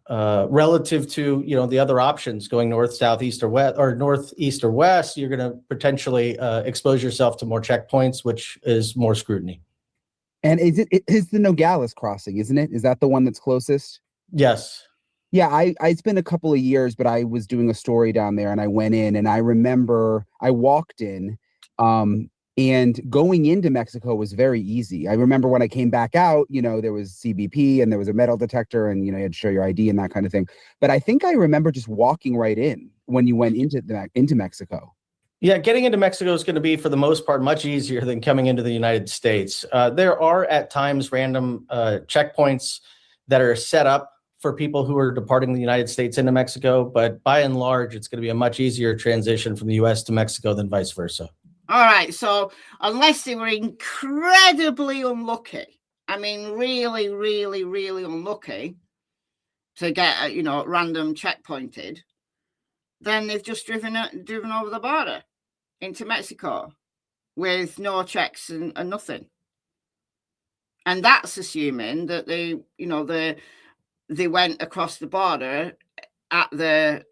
Relative to the other options going north, south, east, or west, or northeast or west, you're going to potentially expose yourself to more checkpoints, which is more scrutiny. And is the Nogales crossing, isn't it? Is that the one that's closest? Yes. Yeah, it's been a couple of years, but I was doing a story down there and I went in and I remember I walked in And going into Mexico was very easy. I remember when I came back out, you know, there was CBP and there was a metal detector and, you know, you had to show your ID and that kind of thing. But I think I remember just walking right in when you went into Mexico. Yeah, getting into Mexico is going to be, for the most part, much easier than coming into the United States. There are at times random checkpoints that are set up for people who are departing the United States into Mexico, but by and large, it's going to be a much easier transition from the US to Mexico than vice versa. All right, so unless they were incredibly unlucky, I mean, really, really, really unlucky to get, you know, random checkpointed, then they've just driven over the border into Mexico with no checks and nothing. And that's assuming that they went across the border at the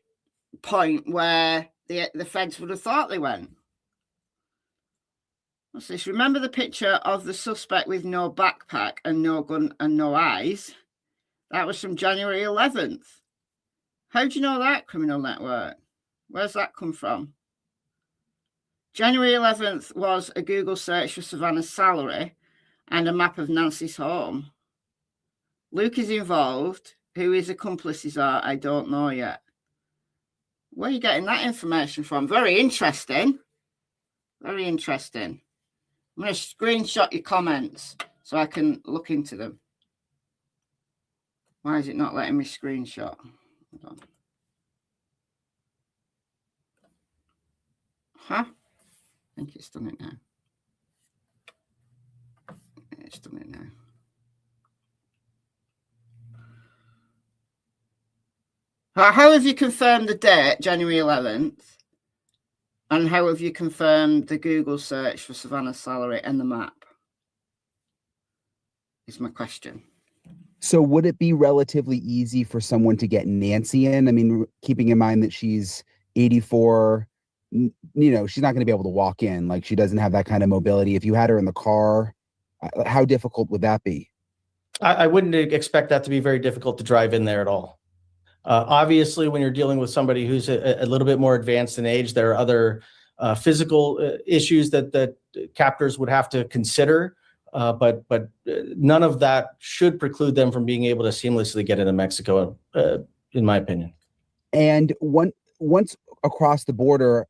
point where the feds would have thought they went. What's this? Remember the picture of the suspect with no backpack and no gun and no eyes? That was from January 11th. How do you know that, Criminal Network? Where's that come from? January 11th was a Google search for Savannah's salary and a map of Nancy's home. Luke is involved. Who his accomplices are, I don't know yet. Where are you getting that information from? Very interesting. Very interesting. I'm going to screenshot your comments so I can look into them. Why is it not letting me screenshot? Hold on. Huh? I think it's done it now. It's done it now. How have you confirmed the date, January 11th? And how have you confirmed the Google search for Savannah's salary and the map? Is my question. So would it be relatively easy for someone to get Nancy in? I mean, keeping in mind that she's 84, you know, she's not going to be able to walk in. Like, she doesn't have that kind of mobility. If you had her in the car, how difficult would that be? I wouldn't expect that to be very difficult to drive in there at all. Obviously, when you're dealing with somebody who's a little bit more advanced in age, there are other physical issues that captors would have to consider. But none of that should preclude them from being able to seamlessly get into Mexico, in my opinion. And once across the border,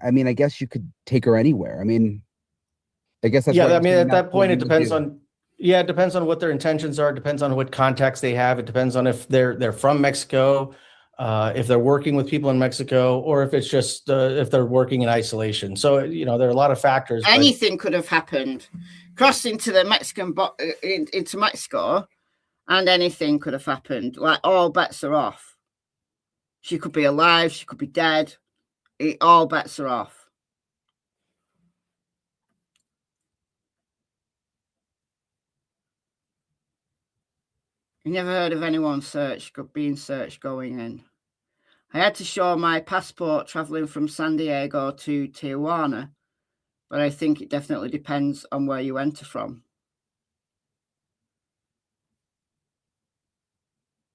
I mean, I guess you could take her anywhere. I mean, I guess that's I mean, at that point, it depends on. Yeah, it depends on what their intentions are. It depends on what contacts they have. It depends on if they're from Mexico, if they're working with people in Mexico, or if it's just if they're working in isolation. So, you know, there are a lot of factors. Anything could have happened. Crossed into the into Mexico, and anything could have happened. Like, all bets are off. She could be alive. She could be dead. All bets are off. You never heard of anyone being searched going in. I had to show my passport traveling from San Diego to Tijuana, but I think it definitely depends on where you enter from.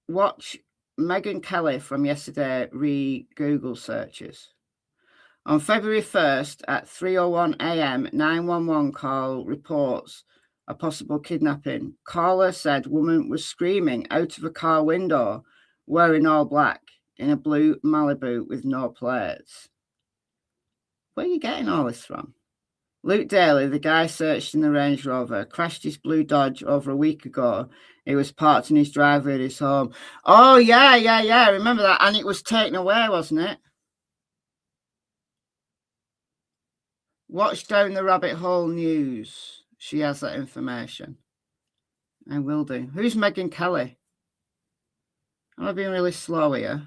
Watch Megyn Kelly from yesterday re-Google searches. On February 1st at 3:01 a.m., 911 call reports a possible kidnapping. Caller said woman was screaming out of a car window wearing all black in a blue Malibu with no plates. Where are you getting all this from? Luke Daly, the guy searched in the Range Rover, crashed his blue Dodge over a week ago. It was parked in his driveway at his home. Oh, yeah. I remember that. And it was taken away, wasn't it? Watch Down the Rabbit Hole News. She has that information. I will do. Who's Megyn Kelly? Am I being really slow here?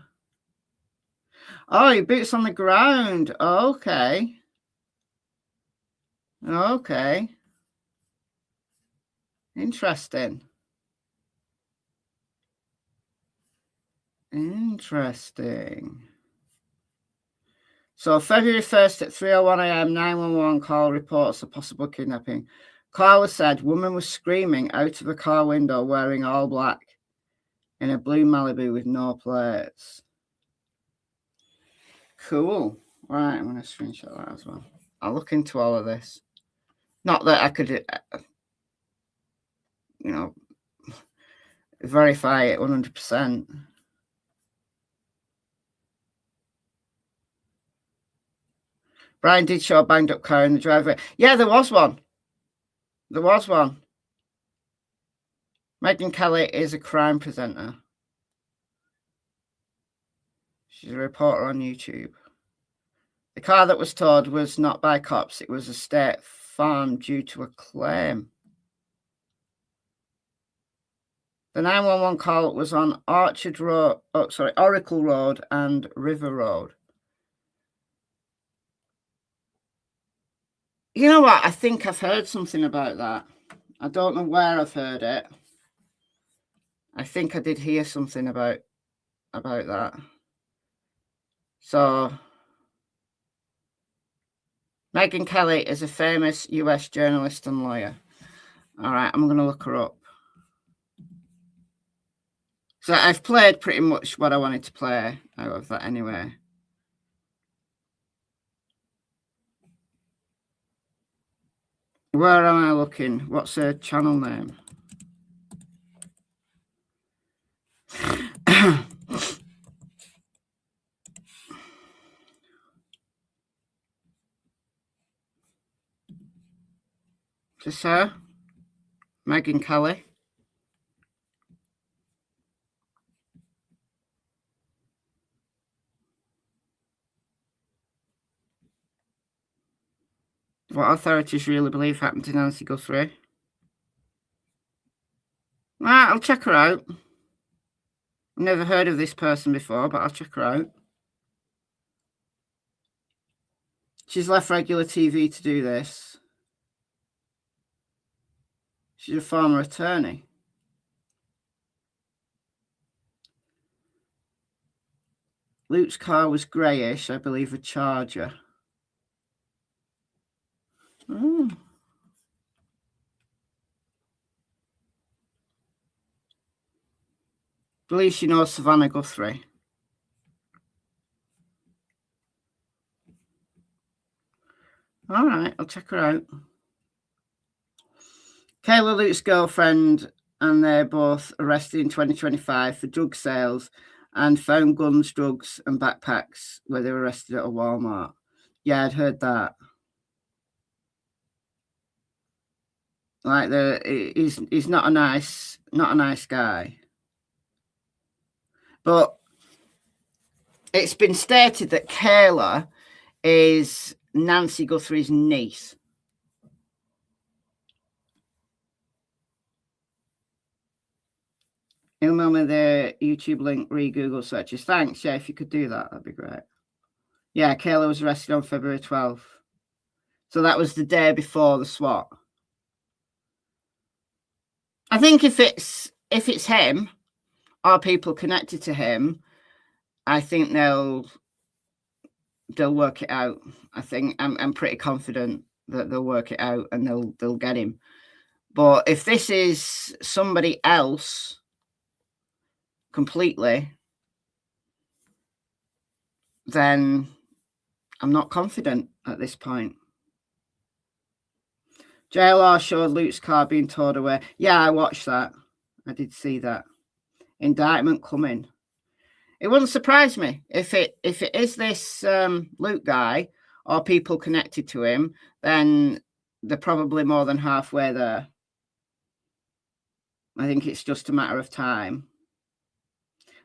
Oh, your boots on the ground. Okay. Okay. Interesting. So February 1st at 3:01 a.m., 911 call reports a possible kidnapping. Caller said woman was screaming out of a car window wearing all black in a blue Malibu with no plates. Cool. Right, I'm going to screenshot that as well. I'll look into all of this. Not that I could, verify it 100%. Brian did show a banged up car in the driveway. Yeah, there was one. There was one. Megyn Kelly is a crime presenter. She's a reporter on YouTube. The car that was towed was not by cops. It was a state farm due to a claim. The 911 call was on Oracle Road and River Road. You know what? I think I've heard something about that. I don't know where I've heard it. I think I did hear something about that. So, Megyn Kelly is a famous US journalist and lawyer. All right, I'm going to look her up. So I've played pretty much what I wanted to play out of that anyway. Where am I looking? What's her channel name? Is this her? Megyn Kelly. What authorities really believe happened to Nancy Guthrie? Right, I'll check her out. I've never heard of this person before, but I'll check her out. She's left regular TV to do this. She's a former attorney. Luke's car was greyish, I believe a Charger. Believe she knows Savannah Guthrie. All right, I'll check her out. Kayla Luke's girlfriend, and they're both arrested in 2025 for drug sales and found guns, drugs, and backpacks where they were arrested at a Walmart. Yeah, I'd heard that. Like he's not a nice guy. But it's been stated that Kayla is Nancy Guthrie's niece. Email me the YouTube link, re-Google searches. Thanks. Yeah, if you could do that, that'd be great. Yeah, Kayla was arrested on February 12th. So that was the day before the SWAT. I think if it's him or people connected to him, I think they'll work it out. I think I'm pretty confident that they'll work it out and they'll get him. But if this is somebody else completely, then I'm not confident at this point. JLR showed Luke's car being towed away. Yeah, I watched that. I did see that. Indictment coming. It wouldn't surprise me if it is this Luke guy or people connected to him, then they're probably more than halfway there. I think it's just a matter of time.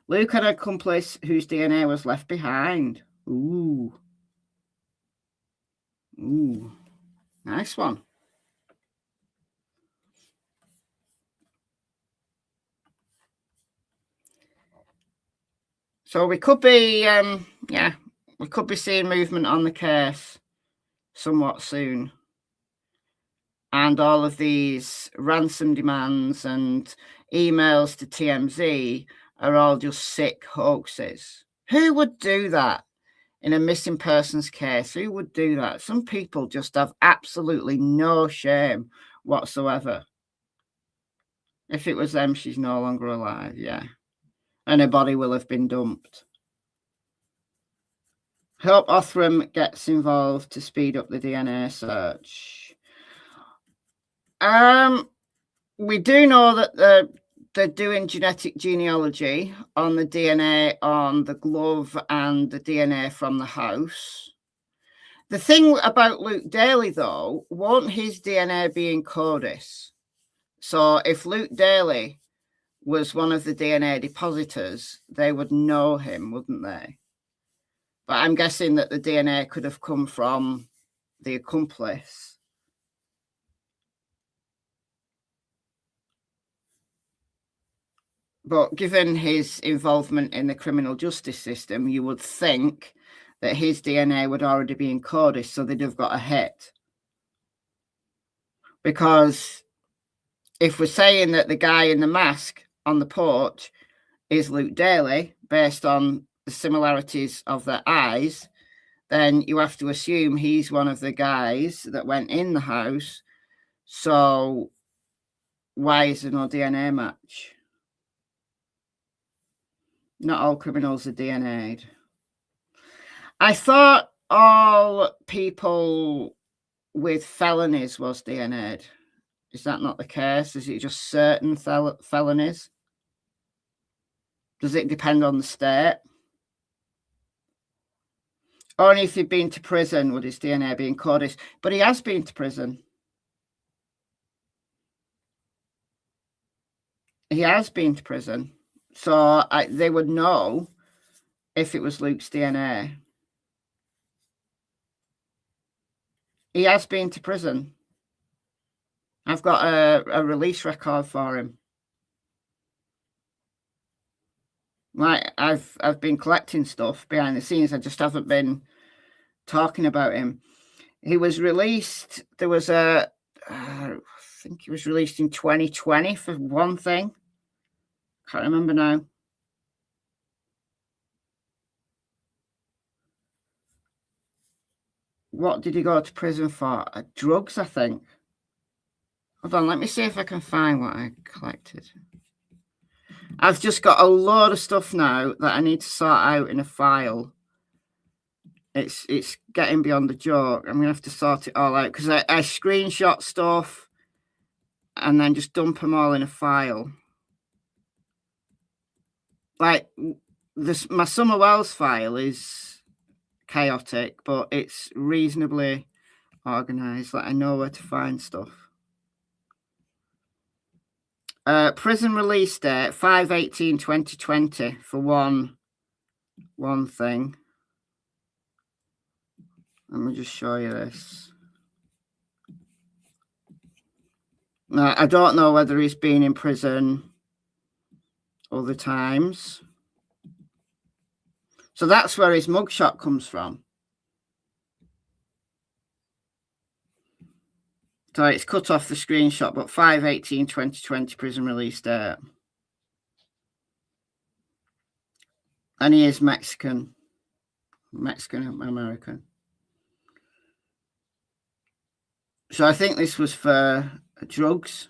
Luke had an accomplice whose DNA was left behind. Ooh. Nice one. So we could be, we could be seeing movement on the case somewhat soon. And all of these ransom demands and emails to TMZ are all just sick hoaxes. Who would do that in a missing persons case? Who would do that? Some people just have absolutely no shame whatsoever. If it was them, she's no longer alive, yeah. And her body will have been dumped. Hope Othram gets involved to speed up the DNA search. We do know that they're doing genetic genealogy on the DNA on the glove and the DNA from the house. The thing about Luke Daly, though, won't his DNA be in CODIS? So if Luke Daly was one of the DNA depositors, they would know him, wouldn't they? But I'm guessing that the DNA could have come from the accomplice. But given his involvement in the criminal justice system, you would think that his DNA would already be in CODIS, so they'd have got a hit. Because if we're saying that the guy in the mask on the porch is Luke Daly, based on the similarities of their eyes, then you have to assume he's one of the guys that went in the house. So why is there no DNA match? Not all criminals are DNA'd. I thought all people with felonies was DNA'd. Is that not the case? Is it just certain felonies? Does it depend on the state? Only if he'd been to prison would his DNA be in CODIS. But he has been to prison. He has been to prison. So they would know if it was Luke's DNA. He has been to prison. I've got a release record for him. Like I've been collecting stuff behind the scenes. I just haven't been talking about him. He was released. There was I think he was released in 2020 for one thing. Can't remember now. What did he go to prison for? Drugs, I think. Hold on, let me see if I can find what I collected. I've just got a load of stuff now that I need to sort out in a file. It's getting beyond the joke. I'm going to have to sort it all out because I screenshot stuff and then just dump them all in a file. Like my Summer Wells file is chaotic, but it's reasonably organized. Like I know where to find stuff. Prison release date 5/18/2020 for one thing. Let me just show you this. Now, I don't know whether he's been in prison other times. So that's where his mugshot comes from. So it's cut off the screenshot, but 5/18/2020 prison release date. And he is Mexican American. So I think this was for drugs.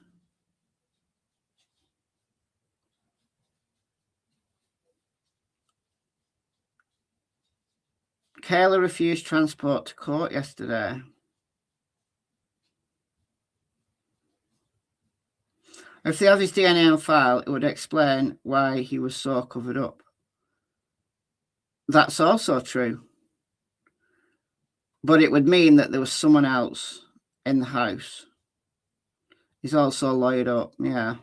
Kayla refused transport to court yesterday. If they have his DNA on file, it would explain why he was so covered up. That's also true. But it would mean that there was someone else in the house. He's also lawyered up, yeah.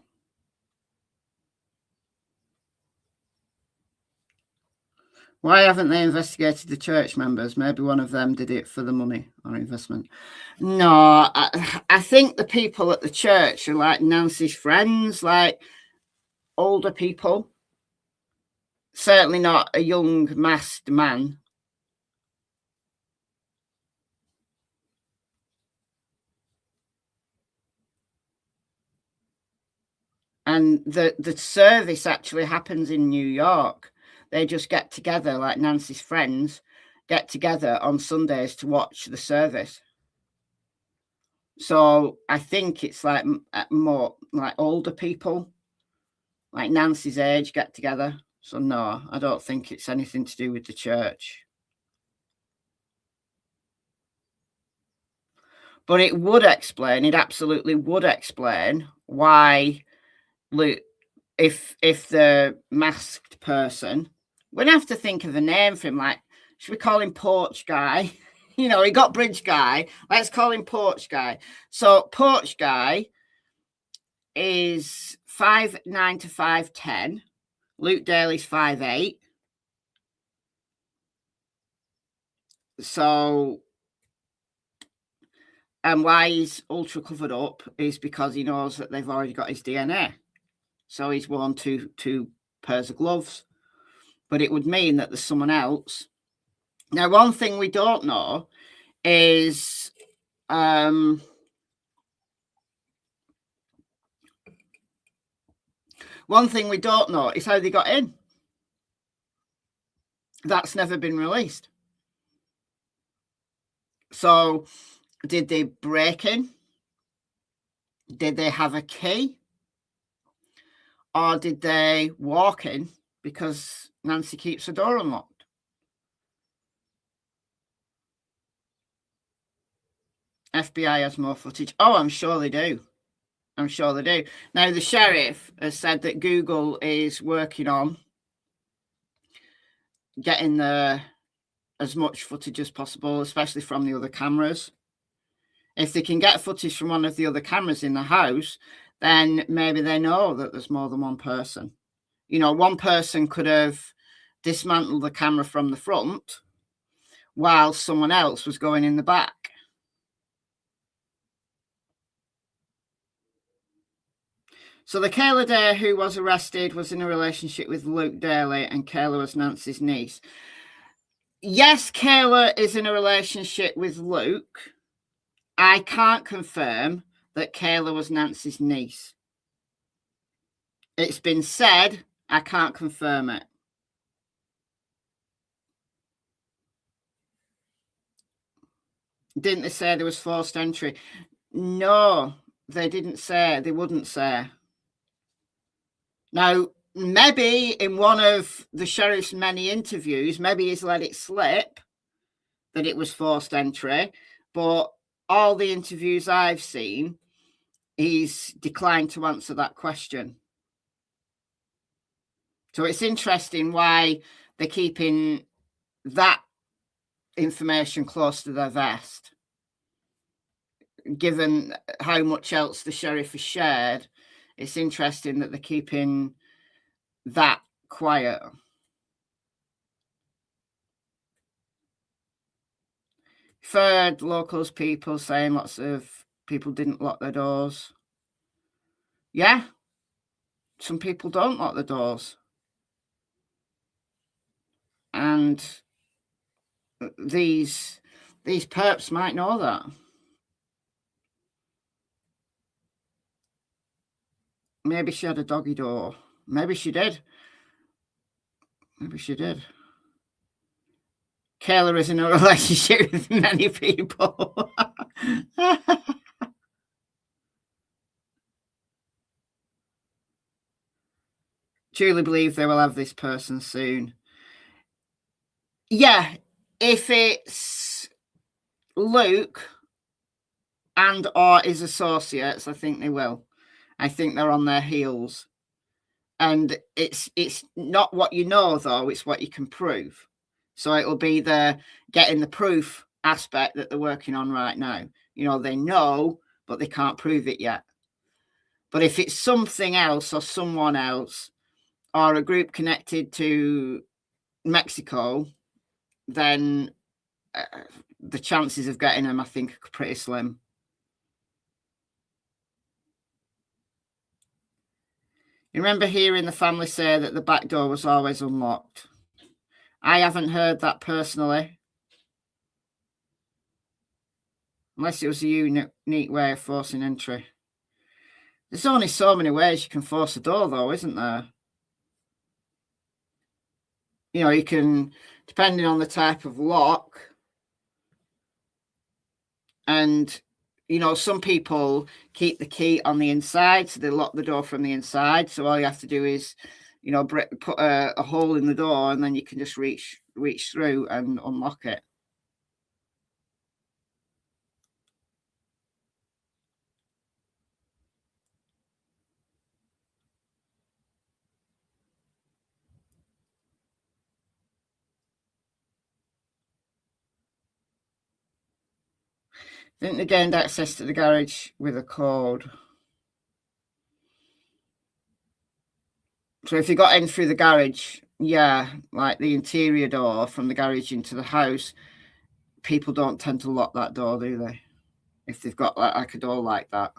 Why haven't they investigated the church members? Maybe one of them did it for the money or investment. No, I think the people at the church are like Nancy's friends, like older people. Certainly not a young masked man. And the service actually happens in New York. They just get together, like Nancy's friends, get together on Sundays to watch the service. So I think it's like more like older people, like Nancy's age, get together. So no, I don't think it's anything to do with the church. But it would explain, it absolutely would explain why Luke, if the masked person, we're gonna have to think of a name for him, like, should we call him Porch Guy? You know, he got Bridge Guy. Let's call him Porch Guy. So Porch Guy is 5'9" to 5'10". Luke Daly's 5'8". So, and why he's ultra covered up is because he knows that they've already got his DNA. So he's worn two pairs of gloves. But it would mean that there's someone else. Now, one thing we don't know is one thing we don't know is how they got in. That's never been released. So, did they break in? Did they have a key? Or did they walk in because Nancy keeps the door unlocked? FBI has more footage. Oh, I'm sure they do. I'm sure they do. Now, the sheriff has said that Google is working on getting as much footage as possible, especially from the other cameras. If they can get footage from one of the other cameras in the house, then maybe they know that there's more than one person. You know, one person could have dismantled the camera from the front while someone else was going in the back. So the Kayla Day who was arrested was in a relationship with Luke Daly, and Kayla was Nancy's niece. Yes, Kayla is in a relationship with Luke. I can't confirm that Kayla was Nancy's niece. It's been said, I can't confirm it. Didn't they say there was forced entry? No, they didn't say. They wouldn't say. Now, maybe in one of the sheriff's many interviews, maybe he's let it slip that it was forced entry, but all the interviews I've seen, he's declined to answer that question. So it's interesting why they're keeping that information close to their vest, given how much else the sheriff has shared. It's interesting that they're keeping that quiet. Third, locals people saying lots of people didn't lock their doors. Yeah, some people don't lock the doors. And these perps might know that. Maybe she had a doggy door. Maybe she did. Maybe she did. Kayla is in a relationship with many people. Truly believe they will have this person soon. Yeah, if it's Luke and or his associates, I think they will. I think they're on their heels. And it's not what you know, though, it's what you can prove. So it'll be the getting the proof aspect that they're working on right now. You know, they know, but they can't prove it yet. But if it's something else or someone else or a group connected to Mexico, then the chances of getting them, I think, are pretty slim. You remember hearing the family say that the back door was always unlocked? I haven't heard that personally. Unless it was a unique way of forcing entry. There's only so many ways you can force a door, though, isn't there? You know, you can, depending on the type of lock. And, you know, some people keep the key on the inside, so they lock the door from the inside. So all you have to do is, you know, put a hole in the door, and then you can just reach through and unlock it. I think they gained access to the garage with a code. So if you got in through the garage, yeah, like the interior door from the garage into the house, people don't tend to lock that door, do they? If they've got like a door like that.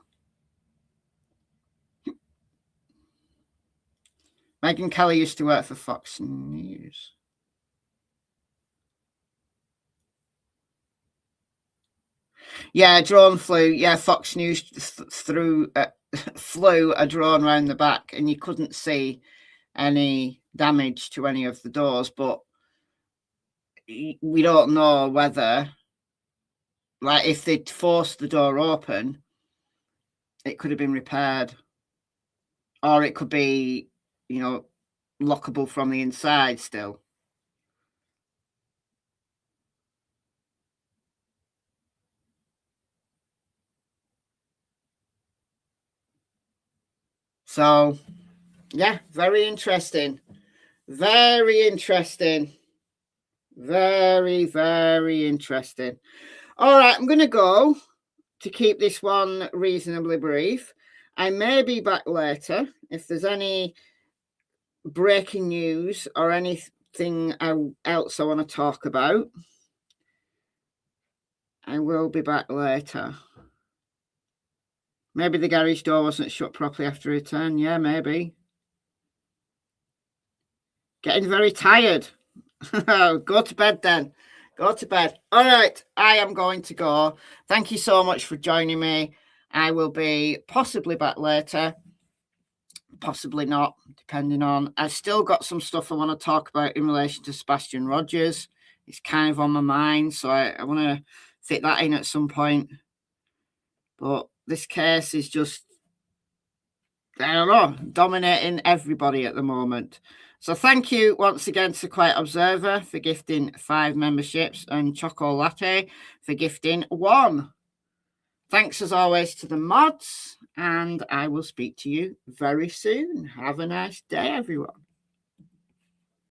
Megyn Kelly used to work for Fox News. Yeah, drone flew. Yeah, Fox News flew a drone around the back, and you couldn't see any damage to any of the doors. But we don't know whether, like, if they'd forced the door open, it could have been repaired, or it could be, you know, lockable from the inside still. So, yeah, very interesting. Very interesting. Very, very interesting. All right, I'm going to go to keep this one reasonably brief. I may be back later. If there's any breaking news or anything else I want to talk about, I will be back later. Maybe the garage door wasn't shut properly after return. Yeah, maybe. Getting very tired. Go to bed then. Go to bed. All right, I am going to go. Thank you so much for joining me. I will be possibly back later. Possibly not, depending on. I've still got some stuff I want to talk about in relation to Sebastian Rogers. It's kind of on my mind, so I want to fit that in at some point. But this case is just, I don't know, dominating everybody at the moment. So thank you once again to Quiet Observer for gifting 5 memberships and Choco Latte for gifting 1. Thanks as always to the mods, and I will speak to you very soon. Have a nice day, everyone.